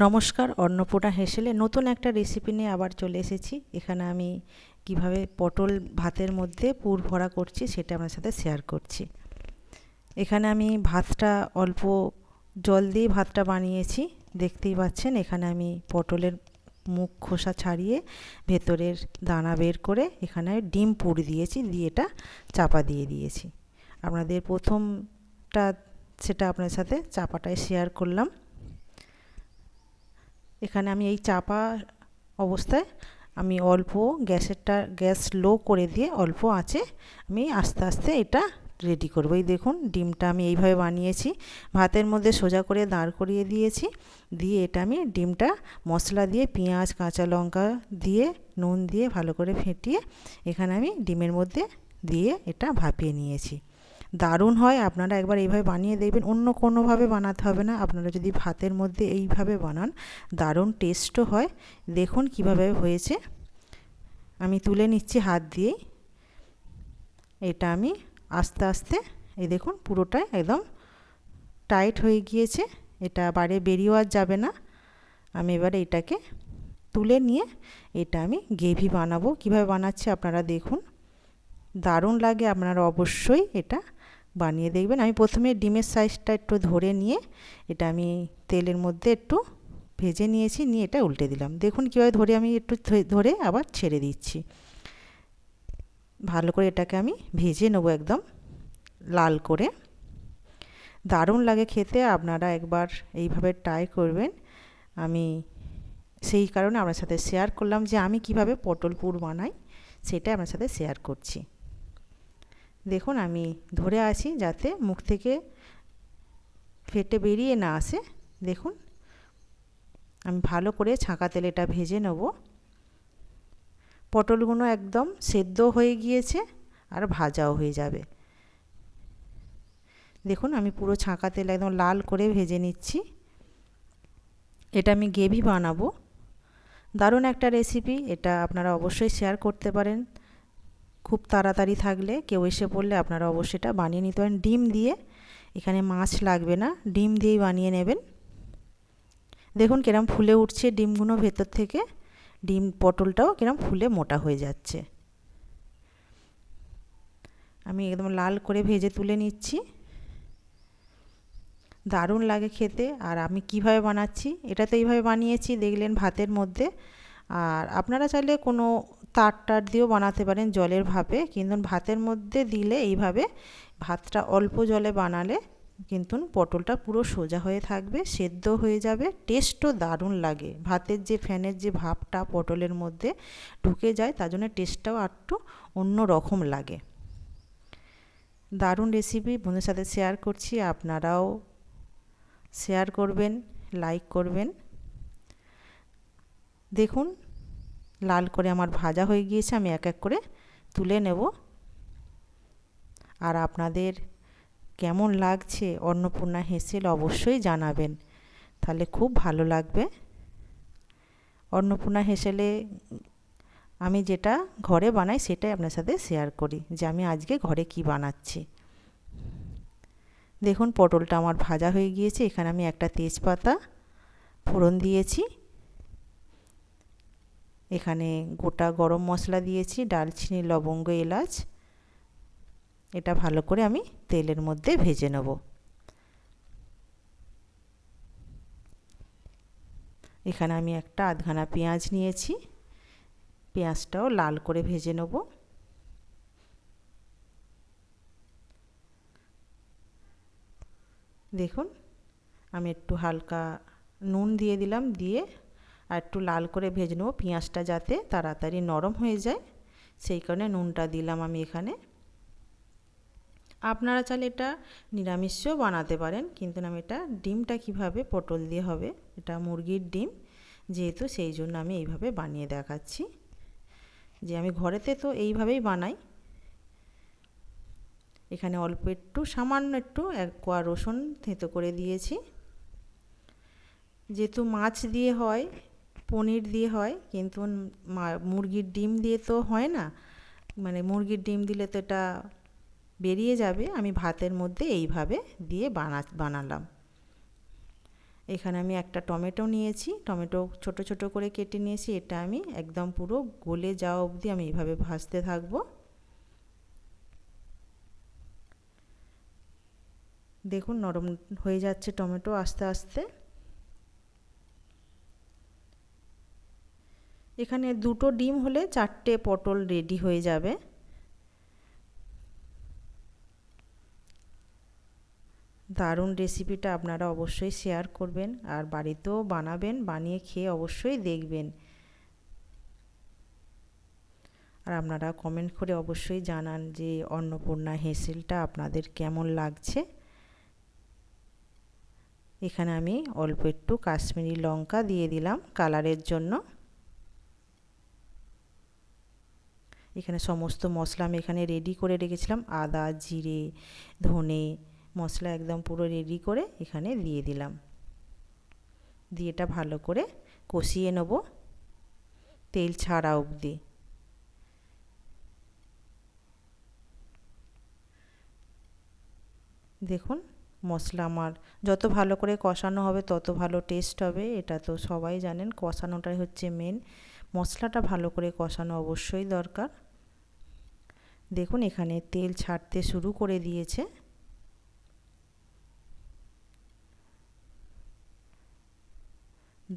নমস্কার, অন্নপূর্ণা হেসেলে নতুন একটা রেসিপি নিয়ে আবার চলে এসেছি। এখানে আমি কিভাবে পটল ভাতের মধ্যে পুর ভরা করছি সেটা আপনার সাথে শেয়ার করছি। এখানে আমি ভাতটা অল্প জল দিয়ে ভাতটা বানিয়েছি, দেখতেই পাচ্ছেন। এখানে আমি পটলের মুখ খোসা ছাড়িয়ে ভেতরের দানা বের করে এখানে ডিম পুর দিয়েছি, দিয়ে এটা চাপা দিয়ে দিয়েছি। আপনাদের প্রথমটা সেটা আপনার সাথে চাপাটায় শেয়ার করলাম। এখানে আমি এই চাপা অবস্থায় আমি অল্প গ্যাস লো করে দিয়ে অল্প আঁচে আমি আস্তে আস্তে এটা রেডি করব। এই দেখুন, ডিমটা আমি এইভাবে বানিয়েছি, ভাতের মধ্যে সোজা করে দাঁড় করিয়ে দিয়েছি। দিয়ে এটা আমি ডিমটা মশলা দিয়ে পেঁয়াজ কাঁচা লঙ্কা দিয়ে নুন দিয়ে ভালো করে ফেটিয়ে এখানে আমি ডিমের মধ্যে দিয়ে এটা ভাপিয়ে নিয়েছি। দারুণ হয়, আপনারা একবার এইভাবে বানিয়ে দেখবেন। অন্য কোনোভাবে বানাতে হবে না, আপনারা যদি ভাতের মধ্যে এইভাবে বানান দারুণ টেস্টও হয়। দেখুন কিভাবে হয়েছে, আমি তুলে নিচ্ছি হাত দিয়েই। এটা আমি আস্তে আস্তে, এই দেখুন পুরোটাই একদম টাইট হয়ে গিয়েছে, এটা বাইরে বেরিয়েও আর যাবে না। আমি এবারে এটাকে তুলে নিয়ে এটা আমি গ্রেভি বানাবো। কিভাবে বানাচ্ছি আপনারা দেখুন, দারুণ লাগে, আপনারা অবশ্যই এটা বানিয়ে দেখবেন। আমি প্রথমে ডিমের সাইজটা একটু ধরে নিয়ে এটা আমি তেলের মধ্যে একটু ভেজে নিয়েছি, নিয়ে এটা উল্টে দিলাম। দেখুন কীভাবে ধরে আমি একটু ধরে আবার ছেড়ে দিচ্ছি। ভালো করে এটাকে আমি ভেজে নেবো একদম লাল করে। দারুণ লাগে খেতে, আপনারা একবার এইভাবে ট্রাই করবেন। আমি সেই কারণে আপনার সাথে শেয়ার করলাম যে আমি কিভাবে পটল পুর বানাই সেটা আপনার সাথে শেয়ার করছি। দেখুন আমি ধরে আছি যাতে মুখ থেকে ফেটে বেরিয়ে না আসে। দেখুন আমি ভালো করে ছাঁকা তেলে এটা ভেজে নেব। পটলগুলো একদম সেদ্ধ হয়ে গিয়েছে আর ভাজাও হয়ে যাবে। দেখুন আমি পুরো ছাঁকা তেলে একদম লাল করে ভেজে নিচ্ছি। এটা আমি গ্রেভি বানাবো, দারুণ একটা রেসিপি। এটা আপনারা অবশ্যই শেয়ার করতে পারেন। খুব তাড়াতাড়ি থাকলে কেউ এসে পড়লে আপনারা অবশ্যই এটা বানিয়ে নিতে পারেন ডিম দিয়ে। এখানে মাছ লাগবে না, ডিম দিয়েই বানিয়ে নেবেন। দেখুন কিরম ফুলে উঠছে ডিমগুলো ভেতর থেকে, ডিম পটলটাও কিরম ফুলে মোটা হয়ে যাচ্ছে। আমি একদম লাল করে ভেজে তুলে নিচ্ছি। দারুণ লাগে খেতে। আর আমি কিভাবে বানাচ্ছি, এটা তো এইভাবে বানিয়েছি দেখলেন ভাতের মধ্যে। আর আপনারা চাইলে কোনো তার দিয়েও বানাতে পারেন জলের ভাপে, কিন্তু ভাতের মধ্যে দিলে এইভাবে ভাতটা অল্প জলে বানালে কিন্তু পটলটা পুরো সোজা হয়ে থাকবে, সেদ্ধ হয়ে যাবে, টেস্টও দারুণ লাগে। ভাতের যে ফ্যানের যে ভাপটা পটলের মধ্যে ঢুকে যায় তার জন্য টেস্টটাও একটু অন্য রকম লাগে। দারুণ রেসিপি বন্ধুদের সাথে শেয়ার করছি, আপনারাও শেয়ার করবেন, লাইক করবেন। দেখুন লাল করে আমার ভাজা হয়ে গিয়েছে, আমি এক এক করে তুলে নেব। আর আপনাদের কেমন লাগছে অন্নপূর্ণা হেসেল অবশ্যই জানাবেন, তাহলে খুব ভালো লাগবে। অন্নপূর্ণা হেসেলে আমি যেটা ঘরে বানাই সেটাই আপনার সাথে শেয়ার করি, যে আমি আজকে ঘরে কি বানাচ্ছি। দেখুন পটলটা আমার ভাজা হয়ে গিয়েছে। এখানে আমি একটা তেজপাতা ফোড়ন দিয়েছি, এখানে গোটা গরম মশলা দিয়েছি, দারচিনি লবঙ্গ এলাচ। এটা ভালো করে আমি তেলের মধ্যে ভেজে নেব। এখানে আমি একটা আধখানা পেঁয়াজ নিয়েছি, পেঁয়াজটাও লাল করে ভেজে নেব। দেখুন আমি একটু হালকা নুন দিয়ে দিলাম, দিয়ে আর একটু লাল করে ভেজে নেব, পেঁয়াজটা যাতে তাড়াতাড়ি নরম হয়ে যায় সেই কারণে নুনটা দিলাম আমি এখানে। আপনারা চাইলে এটা নিরামিষও বানাতে পারেন, কিন্তু আমি এটা ডিমটা কিভাবে পটল দিয়ে হবে, এটা মুরগির ডিম যেহেতু, সেই জন্য আমি এইভাবে বানিয়ে দেখাচ্ছি, যে আমি ঘরেতে তো এইভাবেই বানাই। এখানে অল্প একটু সামান্য একটু 1 কোয়া রসুন থেঁতো করে দিয়েছি। যেহেতু মাছ দিয়ে হয়, পনির দিয়ে হয়, কিন্তু মুরগির ডিম দিয়ে তো হয় না, মানে মুরগির ডিম দিলে তো এটা বেরিয়ে যাবে। আমি ভাতের মধ্যে এইভাবে দিয়ে বানালাম। এখানে আমি একটা টমেটো নিয়েছি, টমেটো ছোট ছোট করে কেটে নিয়েছি। এটা আমি একদম পুরো গলে যাওয়া অবধি আমি এইভাবে ভাজতে থাকবো। দেখুন নরম হয়ে যাচ্ছে টমেটো আস্তে আস্তে। এখানে দুটো ডিম হলে 4টে পটল রেডি হয়ে যাবে। দারুণ রেসিপিটা আপনারা অবশ্যই শেয়ার করবেন আর বাড়িতেও বানাবেন, বানিয়ে খেয়ে অবশ্যই দেখবেন। আর আপনারা কমেন্ট করে অবশ্যই জানান যে অন্নপূর্ণা হেসেলটা আপনাদের কেমন লাগছে। এখানে আমি অল্প একটু কাশ্মীরি লঙ্কা দিয়ে দিলাম কালারের জন্য। এখানে সমস্ত মশলা আমি এখানে রেডি করে রেখেছিলাম, আদা, জিরে, ধনে মশলা একদম পুরো রেডি করে এখানে দিয়ে দিলাম। দিয়ে এটা ভালো করে কষিয়ে নেব তেল ছাড়া অবধি। দেখুন মশলা আমার যত ভালো করে কষানো হবে তত ভালো টেস্ট হবে, এটা তো সবাই জানেন। কষানোটাই হচ্ছে মেন, মশলাটা ভালো করে কষানো অবশ্যই দরকার। দেখুন এখানে তেল ছাড়তে শুরু করে দিয়েছে।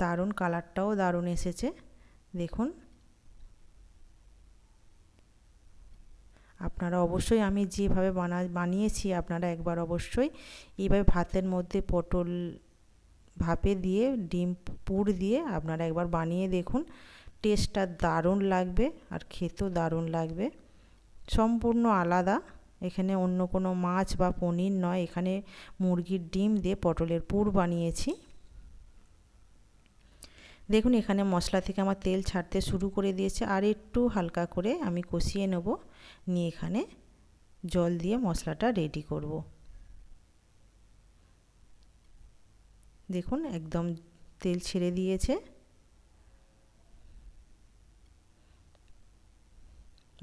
দারুণ কালারটাও দারুণ এসেছে দেখুন। আপনারা অবশ্যই আমি যেভাবে বানিয়েছি আপনারা একবার অবশ্যই এইভাবে ভাতের মধ্যে পটল ভাপে দিয়ে ডিম পুর দিয়ে আপনারা একবার বানিয়ে দেখুন, টেস্টটা দারুণ লাগবে আর খেতেও দারুণ লাগবে। সম্পূর্ণ আলাদা, এখানে অন্য কোনো মাছ বা পনির নয়, এখানে মুরগির ডিম দিয়ে পটলের পুর বানিয়েছি। দেখুন এখানে মশলা থেকে আমার তেল ছাড়তে শুরু করে দিয়েছে, আর একটু হালকা করে আমি কষিয়ে নেব, নিয়ে এখানে জল দিয়ে মশলাটা রেডি করব। দেখুন একদম তেল ছেড়ে দিয়েছে,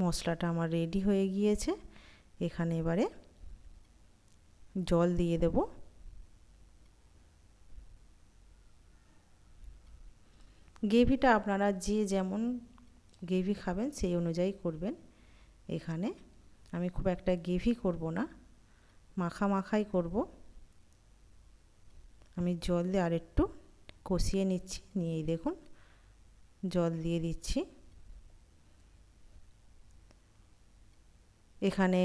মশলাটা আমার রেডি হয়ে গিয়েছে। এখানে এবারে জল দিয়ে দেব। গ্রেভিটা আপনারা যে যেমন গ্রেভি খাবেন সেই অনুযায়ী করবেন। এখানে আমি খুব একটা গ্রেভি করব না, মাখা মাখাই করব। আমি জল দিয়ে আর একটু কষিয়ে নিচ্ছি, নিয়েই দেখুন জল দিয়ে দিচ্ছি। এখানে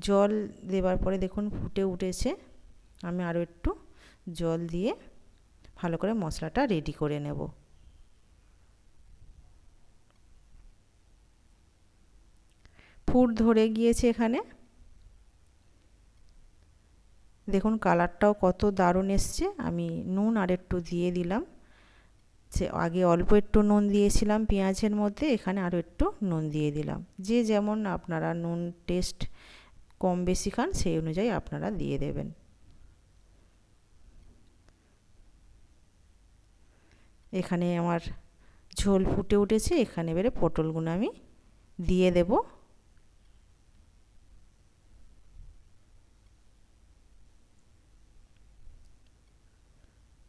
জল দেওয়ার পরে দেখুন ফুটে উঠেছে, আমি আরও একটু জল দিয়ে ভালো করে মশলাটা রেডি করে নেব। ফুট ধরে গিয়েছে এখানে, দেখুন কালারটাও কত দারুণ এসছে। আমি নুন আর একটু দিয়ে দিলাম, সে আগে অল্প একটু নুন দিয়েছিলাম পেঁয়াজের মধ্যে, এখানে আরও একটু নুন দিয়ে দিলাম। যে যেমন আপনারা নুন টেস্ট কম বেশি খান সেই অনুযায়ী আপনারা দিয়ে দেবেন। এখানে আমার ঝোল ফুটে উঠেছে, এখানে এবারে পটলগুলো আমি দিয়ে দেব।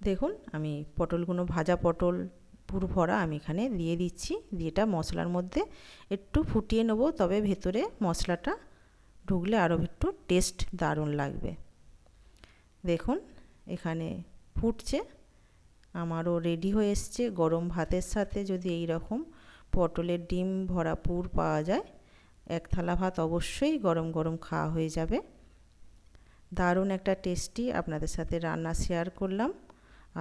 দেখুন আমি পটলগুলো ভাজা পটল পুরো ভরা আমি এখানে দিয়ে দিচ্ছি, দিয়ে এটা মশলার মধ্যে একটু ফুটিয়ে নেব, তবে ভেতরে মশলাটা ঢুকলে আরও একটু টেস্ট দারুণ লাগবে। দেখুন এখানে ফুটছে, আমারও রেডি হয়ে এসছে। গরম ভাতের সাথে যদি এই রকম পটলের ডিম ভরা পুর পাওয়া যায়, এক থালা ভাত অবশ্যই গরম গরম খাওয়া হয়ে যাবে। দারুণ একটা টেস্টি আপনাদের সাথে রান্না শেয়ার করলাম,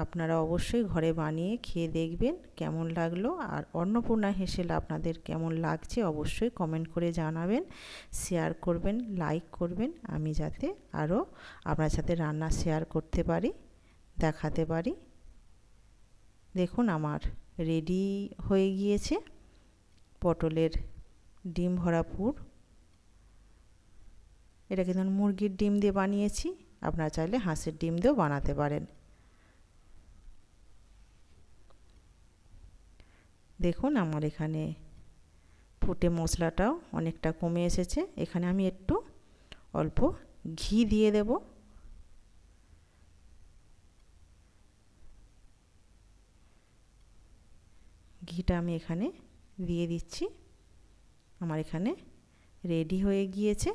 আপনারা অবশ্যই ঘরে বানিয়ে খেয়ে দেখবেন কেমন লাগলো। আর অন্নপূর্ণা হেসেল আপনাদের কেমন লাগছে অবশ্যই কমেন্ট করে জানাবেন, শেয়ার করবেন, লাইক করবেন, আমি যাতে আরও আপনার সাথে রান্না শেয়ার করতে পারি, দেখাতে পারি। দেখুন আমার রেডি হয়ে গিয়েছে পটলের ডিম ভরা পুর। এটা কিন্তু মুরগির ডিম দিয়ে বানিয়েছি, আপনারা চাইলে হাঁসের ডিম দিয়েও বানাতে পারেন। দেখুন আমার এখানে ফুটে মশলাটাও অনেকটা কমে এসেছে, এখানে আমি একটু অল্প ঘি দিয়ে দেব। ঘিটা আমি এখানে দিয়ে দিচ্ছি। আমার এখানে রেডি হয়ে গিয়েছে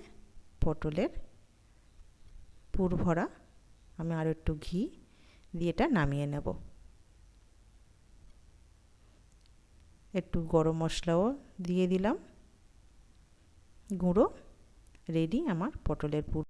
পটলের পুর ভরা। আমি আরও একটু ঘি দিয়ে এটা নামিয়ে নেব। একটু গরম মশলাও দিয়ে দিলাম গুঁড়ো। রেডি আমার পটলের পুর।